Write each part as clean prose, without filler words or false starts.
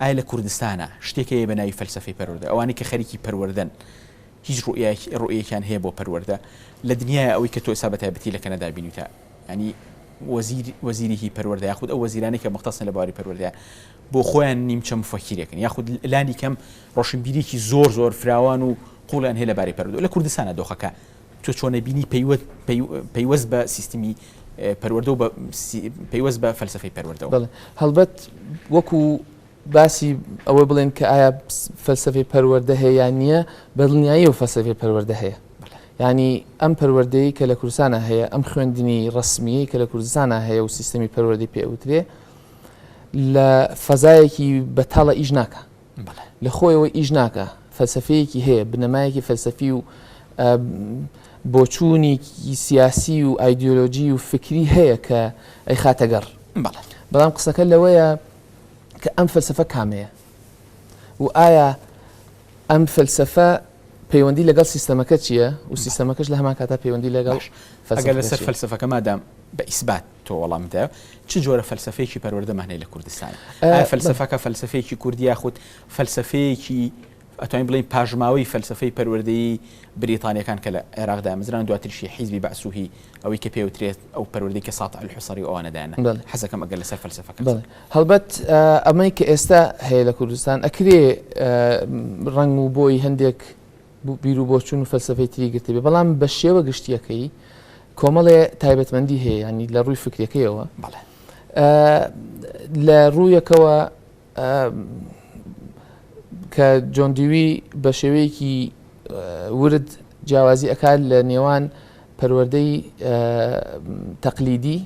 ئایا لە کوردستانە شتێکەیە بە ناوی فەلسەفەی پەروەردە ئەوانەی کە خەریکی پەروەردەن هیچ ڕوئیەکیان هەیە بۆ پەروەردە لە دنیای ئەوەی کە تۆ ئێستا بە تایبەتی لە کەنەدا بینیتە ینی وەزیری پەروەردە یاخود ئەو وەزیرانەی کە مەختصن لە باوەڕی پەروەردە بۆ خۆیان نیمچە مفەکیرێکن یاخود لانی کەم ڕۆشنبیریکی زۆر فراوان و قوڵیان هەیە لەبارەی پەروەردە لە کوردستانە دۆخەکە تۆ چۆنە بینی پەیوەست بە سیستمی پەروەردە و پەیوەست بە فەلسەفەی پەروەردەوە هەڵبەت وەکو باسی ئەوە بڵێن کە ئایا فەلسەفەی پەروەردە هەیە یان نییە بەدڵنیایی و فەلسەفەی پەروەردە هەیە ینی ئەم پەروەردەی کە لە کوردستانە هەیە ئەم خوێندنی ڕسمیی کە لە کوردستانە هەیە و سیستەمی پەروەردەی پێوترێ لە فەزایەکی بەتاڵە ئیش ناکە لە خۆیەوە ئیش ناکە فەلسەفەیەکی هەیە بنەمایەکی فەلسەفی و بۆچوونێکی سیاسی و ئایدۆلۆژی و فکری هەیە کە ئەی خاتەگەڕ بەڵام قسەکە لەوەیە کە ئەم فەلسەفە کامەیە و ئایا ئەم فەلسەفە پەیوەندی لەگەڵ سیستەمەکە چییە و سیستەمەکەش لە هەمان کاتا پەیوەندی لەگەڵ ئەگەر لەسەر فەلسەفەکە مادام بە ئیسبات تۆ وەڵامدا چ جۆرە فەلسەفەیەکی پەروەردەمانەیە لە کوردستان فەلسەفەکە فەلسەفەیەکی کوردی یاخود فەلسەفەیەکی ئەتوانین بڵین پاژماوەی فەلسەفەی پەروەردەی بریتانیەکان کە لە عێراقدا مزران دواتریشی حیزبی بەعسوهی ئەوەی کە پێوترێت ئەو پەروەردەی کە ساتع الحوسەری ئەوانەدایانە حەزەکەم ئەگەر لەسەر فەلسەفەکە هەڵبەت ئەمەی کە ئێستا هەیە لە کوردستان ئەکرێ ڕنگ و بۆی هەندێک بیر و بۆچوون و فەلسەفەی تری گرتی بێ بەڵام بە شێوە گشتیەکەی کۆمەڵێ تایبەتمەندی هەیە ینی لە ڕووی فکرەکەیەوە لە ڕوویەکەوە کە جۆن دیوی بە شێوەیەکی ورد جیاوازی ئەکات لە نێوان پەروەردەی تەقلیدی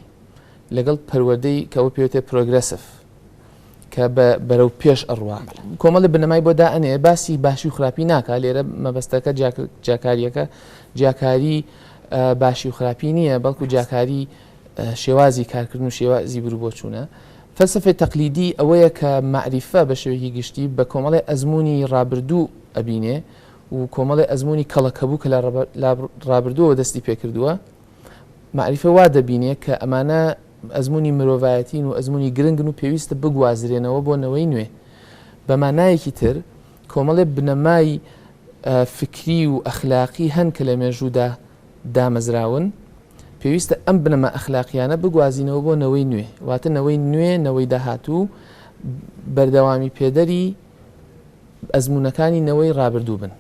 لەگەڵ پەروەردەی کەەوە پێوتێ پرۆگرێسف کە بەرەو پێش ئەڕوا کۆمەڵی بنەمای بۆ دائنێ باسی باشی و خراپی ناکە لێرە مەبەستەکە جاکاریەکە جاکاری باشی و خراپی نییە بەڵکو جاکاری شێوازی کارکردن و شێوازی بروبۆچوونە فەلسەفەی تەقلیدی ئەوەیە کە معریفە بە شێوەیەکی گشتی بە کۆمەڵی ئەزمموی ڕابردوو ئەبینێ و کۆمەڵی ئەزمموی کەڵەکەبوو کە لە ڕابردووەوە دەستی پێکردووە معریفە وا دەبینێ کە ئەمانە ئەزمموی مرۆڤایەتین و ئەزمموی گرنگن و پێویستە بگوازرێنەوە بۆ نەوەی نوێ بە مانایەکی تر کۆمەڵێ بنەمای فکری و ئەخلاقی هەن کە لە مێژوودا دامەزراون پێویستە ئەم بنەمە ئەخلاقیانە بگوازینەوە بۆ نەوەی نوێ واتە نەوەی نوێ نەوەی داهاتوو بەردەوامی پێدەری ئەزمونەکانی نەوەی ڕابردوو بن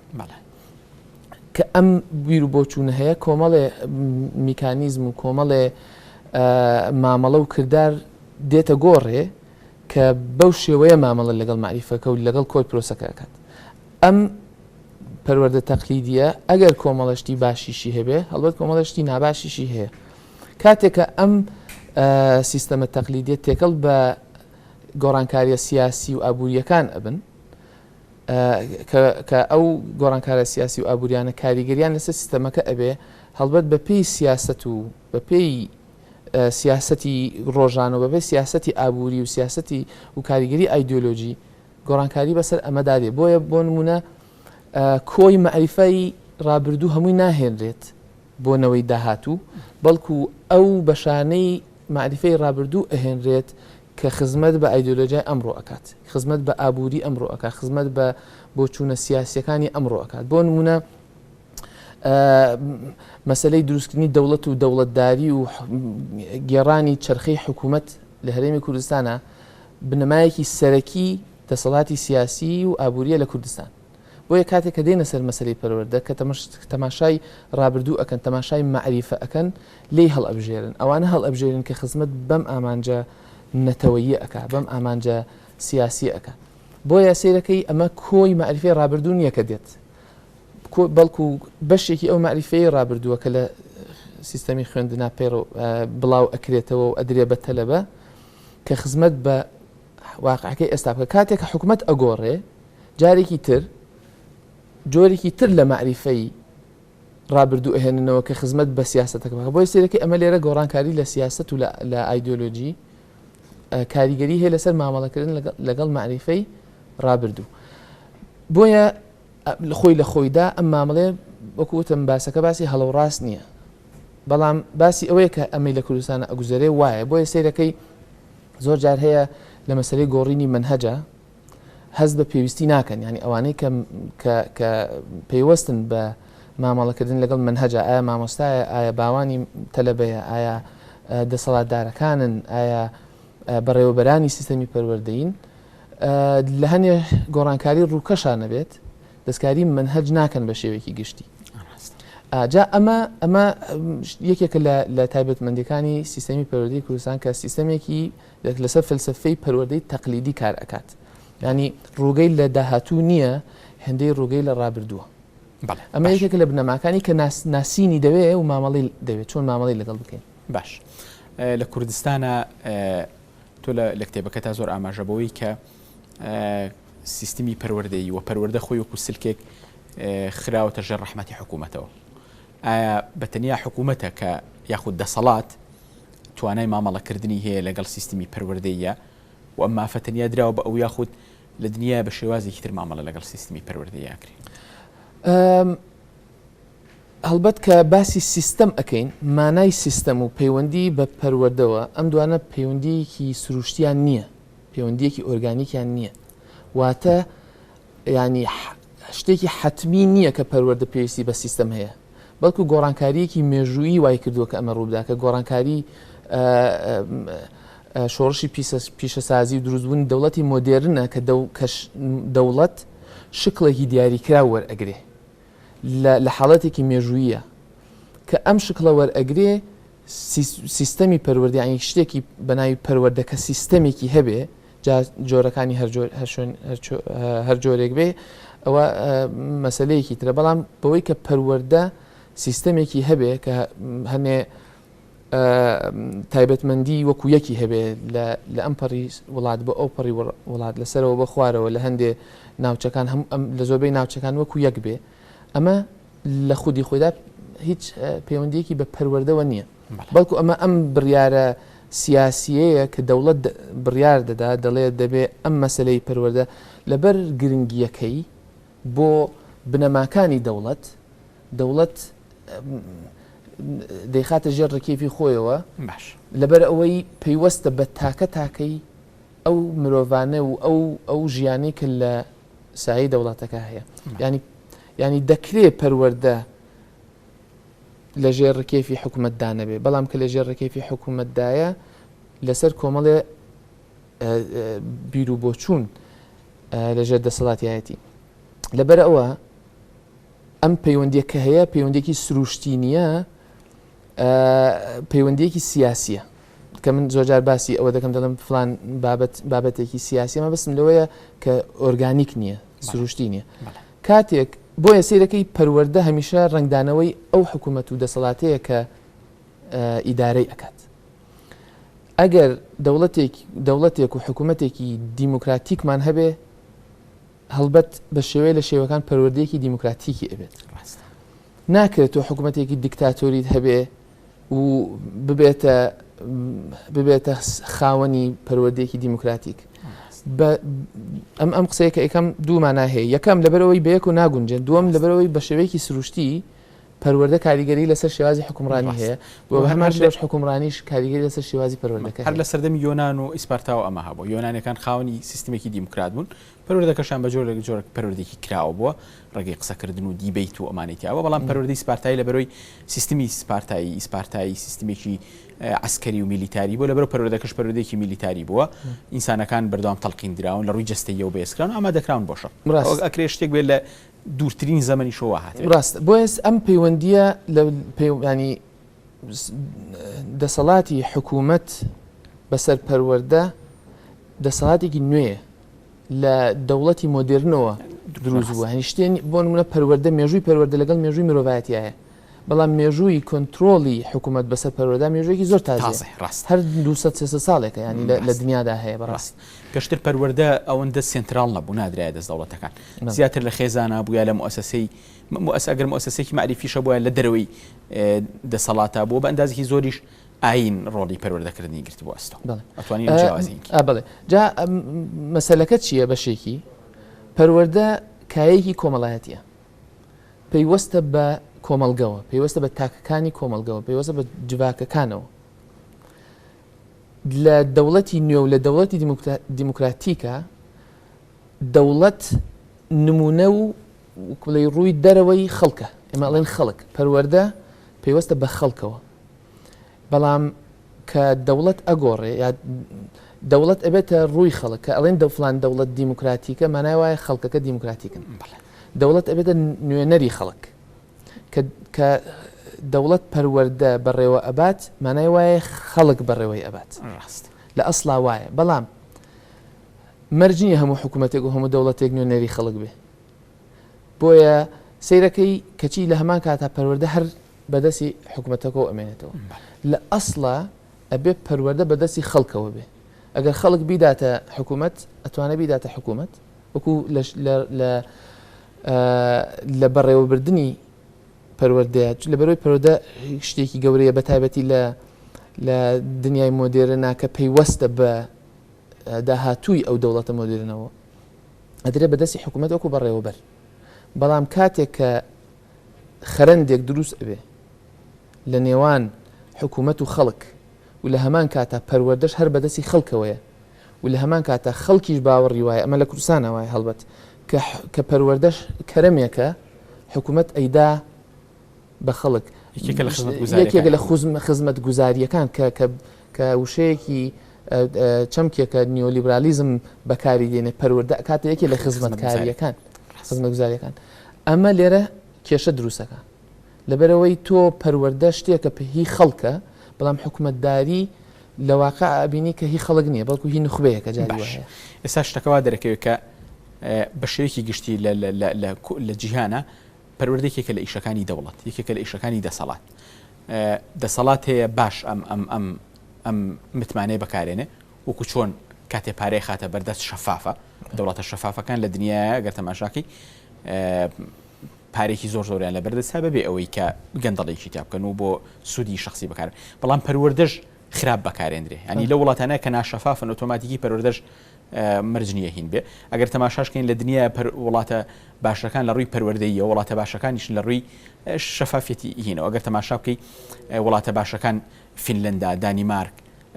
کە ئەم بیر و بۆچوونە هەیە کۆمەڵێ میکانیزم و کۆمەڵێ مامەڵە و کردار دێتە گۆڕێ کە بەو شێوەیە مامەڵە لەگەڵ معریفەکە و لەگەڵ کۆی پرۆسەکەکات ئەم پەروەردە تەقلیدیە ئەگەر کۆمەڵەشتی باشیشی هەبێ هەڵبەت کۆمەڵەشتی ناباشیشی هەیە کاتێکە ئەم سیستەمە تەقلیدیە تێکەڵ بە گۆڕانکاریە سیاسی و ئابوووریەکان ئەبن کە ئەو گۆڕانکارە سیاسی و ئابوووریانە کاریگەریان لەسەر سیستەمەکە ئەبێ هەڵبەت بە پێی سیاست و بە پێی سیاسەتی ڕۆژان و بەبێ سیاسەتی ئابووری و سیاسەتی و کاریگەری ئایدۆلۆژی گۆڕانکاری بەسەر ئەمەدادێ بۆیە بۆ نمونە کۆی معریفەی ڕابردوو هەمووی ناهێنرێت بۆ نەوەی داهاتوو بەڵکو ئەو بەشانەی معریفەی ڕابردوو ئەهێنرێت کە خزمەت بە ئایدۆلۆژیای ئەمڕۆ ئەکات خزمەت بە ئابووری ئەمڕۆ ئەکات خزمەت بە بۆچوونە سیاسیەکانی ئەمڕۆ ئەکات بۆ نمونە مەسلەی دروستکردنی دەوڵەت و دەوڵەتداری و گێڕانی چرخەی حکوومەت لە هەرێمی کوردستانە بنەمایەکی سەرەکی دەسەڵاتی سیاسی و ئابووریە لە کوردستان بۆیە کاتێک کە دێنە سەر مەسلەی پەروەردە کە تەماشای ڕابردوو ئەکەن تەماشای معریفە ئەکەن لێی هەڵ ئەبژێرن ئەوانە هەڵ ئەبژێرن کە خزمەت بەم ئامانجە نەتەوەیی ئەکا بەم ئامانجە سیاسی ئەکە بۆیە سیرەکەی ئەمە کۆی معریفەی ڕابردوو نییە کە دێت بەڵکو بەشێکی ئەو معریفەی ڕابردووە کە لە سیستەمی خوێندنا پێڕ بڵاو ئەکرێتەوە و ئەدرێ بە تەلەبە کە خزمەت بە واقعەکەی ئێستا بکە کاتێک کە حکوومەت ئەگۆڕێ جارێکی تر جۆرێکی تر لە معریفەی ڕابردوو ئەهێننەوە کە خزمەت بە سیاستەکە بۆی سیرەکەی ئەمە لێرە گۆڕانکاری لە سیاست و لە ئایدۆلۆژی کاریگەری هەیە لەسەر مامەڵەکردن لەگەڵ معریفەی ڕابردوو بۆیە خۆی لە خۆیدا ئەم مامەڵێ وەکوتم باسەکە باسی هەڵەوڕاست نییە بەڵام باسی ئەوەیە کە ئەمەی لە کوردستانە ئەگوزارێ وایە بۆیە سیرەکەی زۆر جار هەیە لە مەسەلەی گۆڕینی منهەجە هەست بە پێویستی ناکەن ینی ئەوانەی کە پێیوەستن بە مامەڵەکردن لەگەڵ منهەجە ئایا مامۆستایە ئایا باوانی تەلەبەیە ئایا دەسەڵاتدارەکانن ئایا بەڕێوەبەرانی سیستەمی پەروەردەین لە هەنێ گۆڕانکاری ڕووکەشانە بێت دەستکاری منهەج ناکەن بە شێوەیەکی گشتی جا ئەمە یەکێکە لە تایبەتمەندیەکانی سیستەمی پەروەردەی کوردستان کە سیستەمێکی لەسەر فەلسەفەی پەروەردەی تەقلیدی کار ئەکات ینی ڕووگەی لە داهاتوو نییە هەندەی ڕووگەی لە ڕابردووە ئەمە یەکێک لە بنەماکانی کە ناسینی دەوێت و مامەڵی دەوێت چۆن مامەڵی لەگەڵ بکەین باش لە کوردستانە تۆ لە کتێبەکەتا زۆر ئاماژەبەوەی کە سیستمی پەروەردەیی و پەروەردە خۆی وەکو سلکێک خراوەتە ژێر ڕەحمەتی حکوومەتەوە ئایا بەتەنیا حکوومەتە کە یاخود دەسەڵات توانای مامەڵەکردنی هەیە لەگەڵ سیستمی پەروەردەیە و ئەم مافەتەنیا دراوە بە ئەو یاخود لە دنیا بە شێوازێکی تر مامەڵە لەگەڵ سیستمی پەروەردەیە کرێ هەڵبەت کە باسی سیستەم ئەەکەین مانای سیستەم و پەیوەندی بە پەروەردەوە ئەم دوانە پەیوەندیەکی سروشتیان نییە پەیوەندیەکی ئۆرگانیکیان نییە واتە ینی شتێکی حتمی نییە کە پەروەردە پێویستی بە سیستەم هەیە بەڵکو گۆڕانکاریەکی مێژوویی وای کردووە کە ئەمە ڕوودا کە گۆڕانکاری شۆڕشی پیشەسازی و دروستبوون دەوڵەتی مۆدێرنە کە دەوڵەت شکڵێکی دیاریکرا وەرئەگرێ لە حاڵەتێکی مێژوویە کە ئەم شکڵە وەرئەگرێ سیستەمی پەروەردەیانی شتێکی بەناوی پەروەردە کە سیستەمێکی هەبێ جۆرەکانی هەر جۆرێک بێ ئەوە مەسلەیەکی ترە بەڵام بەوەی کە پەروەردە سیستەمێکی هەبێ کە هەنێ تایبەتمەندی وەکو یەکی هەبێ لە ئەم پەڕی وڵات بە ئەو پەڕی وڵات لەسەرەوە بە خوارەوە لە هەندێ ناوچەکان لە زۆربەی ناوچەکان وەکو یەک بێ ئەمە لە خودی خۆیدا هیچ پەیوەندیەکی بە پەروەردەوە نییە بەڵکو ئەم بڕیارە سیاسیەیە کە دەوڵەت بڕیار دەدا دەڵێت دەبێ ئەم مەسلەی پەروەردە لەبەر گرنگیەکەی بۆ بنەماکانی دەوڵەت دەیخاتە ژێر ڕکێفی خۆیەوە لەبەر ئەوەی پەیوەستە بە تاکەی ئەو مرۆڤانە و ئەو ژیانی کە لە سایی دەوڵاتەکە هەیە ینی دەکرێت پەروەردە لە ژێر ڕکێفی حکوومەتدانە بێ بەڵام کە لە ژێر ڕکێفی حکوومەتدایە لەسەر کۆمەڵێ بیر و بۆچوون لە ژێر دەسەڵاتایەتی لەبەر ئەوە ئەم پەیوەندیە کە هەیە پەیوەندێکی سروشتی نییە پەیوەندیەکی سیاسیە کە من زۆرجار باسی ئەوە دەکەم دەڵم فلان بابەتێکی سیاسی ئەمە بەسم لەوەیە کە ئۆرگانیک نییە سروشتی نییە کاتێک بۆیە سیرەکەی پەروەردە هەمیشە ڕنگدانەوەی ئەو حکوومەت و دەسەڵاتەیە کە ئیدارەی ئەکات ئەگەر دەوڵەتێک و حکوومەتێکی دیموکراتیکمان هەبێ هەڵبەت بە شێوەیە لە شێوەکان پەروەردەیەکی دیموکراتیکی ئەبێت ناکرێت تۆ حکوومەتێکی دیکتاتۆریت هەبێ و ببێتە خاوەنی پەروەردەیەکی دیموکراتیک ئەم قسەیە کە ئەکەم دوومانە هەیە یەکەم لەبەرەوەی بەیەک و ناگونجێن دووەم لەبەرەوەی بە شێوەیەکی سروشتی پەروەردە کاریگەری لەسەر شێوازی حکومڕانی هەیە بۆ هەمان لەش حکومڕانیش کاریگەری لەسەر شێوازی پەروەردەکە هەر لە سەردەمی یۆنان و ئیسپارتاوە ئەمە هەبوو یۆنانەکان خاوەنی سیستمێکی دیموکرات بوون پەروەردەکەشان بە جۆرێک پەروەردەیەکی کراوە بووە ڕێگەی قسەکردن و دیبیت و ئەمانێتیاوە بەڵام پەروەردەی سپارتایی لەبەرەوەی سیستمی ئیسپارتایی سیستمێکی عسکەری و میلیتاری بوو لەبەر پەروەردەکەش پەروەردەیەکی میلیتاری بووە ئینسانەکان بەردەوام تەڵقین دراون لە ڕووی جەستەییەوە بەهێزکراون ئەمە دەکراون بۆشە ئەکرێ شتێک بێت لە دوورترین زەمەنی شەوە هاتێت ڕاست بۆیە ئەم پەیوەندیە ینی دەسەڵاتی حکوومەت بەسەر پەروەردە دەسەڵاتێکی نوێیە لە دەوڵەتی مۆدێرنەوە دروست بووە هەنی شتێن بۆ نمونە پەروەردە مێژووی پەروەردە لەگەڵ مێژووی مرۆڤایەتیایە بەڵام مێژووی کۆنتترۆلی حکوومەت بەسەر پەروەردە مێژوویەکی زۆر تازە ڕاست هەر 200 ساڵێکە ینی لە دنیادا هەیە بەڕاست پێشتر پەروەردە ئەوەندە سنترال نەبوو نادرایە دەست دەوڵەتەکان زیاتر لە خێزانە بووە لە ئەگەر مؤسسەیەکی معریفیشە بووە لە دەرەوەی دەسەڵاتە بووە بە ئەندازێکی زۆریش ئاین ڕۆڵی پەروەردەکردنی گرت بوو ئەستۆ ئەتوانین جیاوازینکی بڵێ جا مەسەلەکە چییە بەشێکی پەروەردە کایەکی کۆمەڵایەتیە پەیوەستە بە کۆمەلگەوە پێوەستە بە تاکەکانی کۆمەلگەوە پێوەستە بە جواکەکانەوە لە دەوڵەتی نوێ و لە دەوڵەتی دیموکراتیکە دەوڵەت نمونە و کوڵی ڕووی دەرەوەی خەڵکە ئێمەڵێن خەڵک پەروەردە پێوەستە بە خەڵکەوە بەڵام کە دەوڵەت ئەگۆڕێ یا دەوڵەت ئەبێتە ڕووی خەڵک کە ئەڵێن دەفلان دەوڵەت دیموکراتیکە مانای وایە خەڵکەکە دیموکراتیکن دەوڵەت ئەبێتە نوێنەری خەڵک کە دەوڵەت پەروەردە بەڕێوە ئەبات مانای وایە خەڵک بەڕێوەی ئەبات لە ئەسڵا وایە بەڵام مەرجنیە هەموو حکوومەتێک و هەموو دەوڵەتێک نوێنەری خەڵک بێ بۆیە سیرەکەی کەچی لە هەمان کاتا پەروەردە هەر بەدەستی حکوومەتەکەەوە ئەمێنێتەوە لە ئەسڵا ئەبێ پەروەردە بەدەستی خەڵکەوە بێ ئەگەر خەڵک بیداتە حکوومەت ئەتوانە بیداتە حکوومەت وەکو لە بەڕێوەبردننی پەروەردەیە لە بەرەوەی پەروەردە شتێکی گەورەیە بە تایبەتی لە دنیای مۆدێرنە کە پەیوەستە بە داهاتووی ئەو دەوڵەتە مۆدێرنەوە ئەدرێ بەدەستی حکوومەت وەکو بەڕێوەبەر بەڵام کاتێک کە خەرەندێک دروست ئەبێ لە نێوان حکوومەت و خەڵک و لە هەمان کاتە پەروەردەش هەر بەدەستی خەڵکەوەیە و لە هەمان کاتە خەڵکیش باوەڕی وایە ئەمە لە کوردستانە وایە هەڵبەت کە پەروەردەش کەرەمێکە حکوومەت ئەیدا بە خەڵک یەکێک لە خزمەت گوزاریەکان کە وشەیەکی چەمکێکە نیۆلیبرالیزم بەکاری دێنێ پەروەردە کاتە یەکێ لە خزمەتکاریەکان خزمەت گوزاریەکان ئەمە لێرە کێشە دروستەکە لەبەرەوەی تۆ پەروەردە شتێکە هی خەڵکە بەڵام حکوومەتداری لە واقع ئابینی کە هی خەڵک نییە بەڵکو هی نخبەیەکە جاری وایە ئێستا شتەکەوا دەرەکەوێت کە بە شێوەیەکی گشتی لە جیهانە پەروەردەیەکێکە لە ئیشەکانی دەوڵەت یەکێکە لە ئیشەکانی دەسەڵات دەسەڵات هەیە باش ئەم متمانەیە بەکارێنێ وەکو چۆن کاتێ پارەی خاتە بەردەست شەفافە دەوڵەتە شەفافەکان لە دنیاە گەر تەماشاکەی پارێکی زۆر زۆریان لە بەردەست بەبێ ئەوەی کە گەندەڵێکی تا بکەن و بۆ سوودی شخصی بەکار بەڵام پەروەردەش خراپ بەکارێنرێ ینی لە وڵاتانە کە ناشەفافن ئۆتۆماتیکی پەروەردەش مەرجنیە هین بێ ئەگەر تەماشاشکەین لە دنیا وڵاتە باشەکان لە ڕووی پەروەردەیە وڵاتە باشەکانیش لە ڕووی شەفافەتی هینەوە ئەگەر تەماشا بکەی وڵاتە باشەکان فینلەندا دانیمارک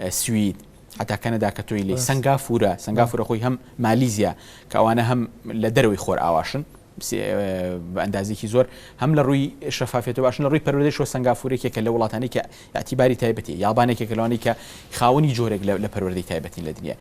سوید حتا کەنەدا کە تۆی لێ سنگافورە خۆی هەم مالیزیا کە ئەوانە هەم لە دەروی خۆر ئاواشن بە ئەندازێکی زۆر هەم لە ڕووی شەفافێت و باشن لە ڕووی پەروەردەی شۆ سنگافورێکێکە لە وڵاتانی کە یاعتیباری تایبەتی یابانێکێک لەوانەی کە خاوەنی جۆرێک لە پەروەردەی تایبەتین لە دنیا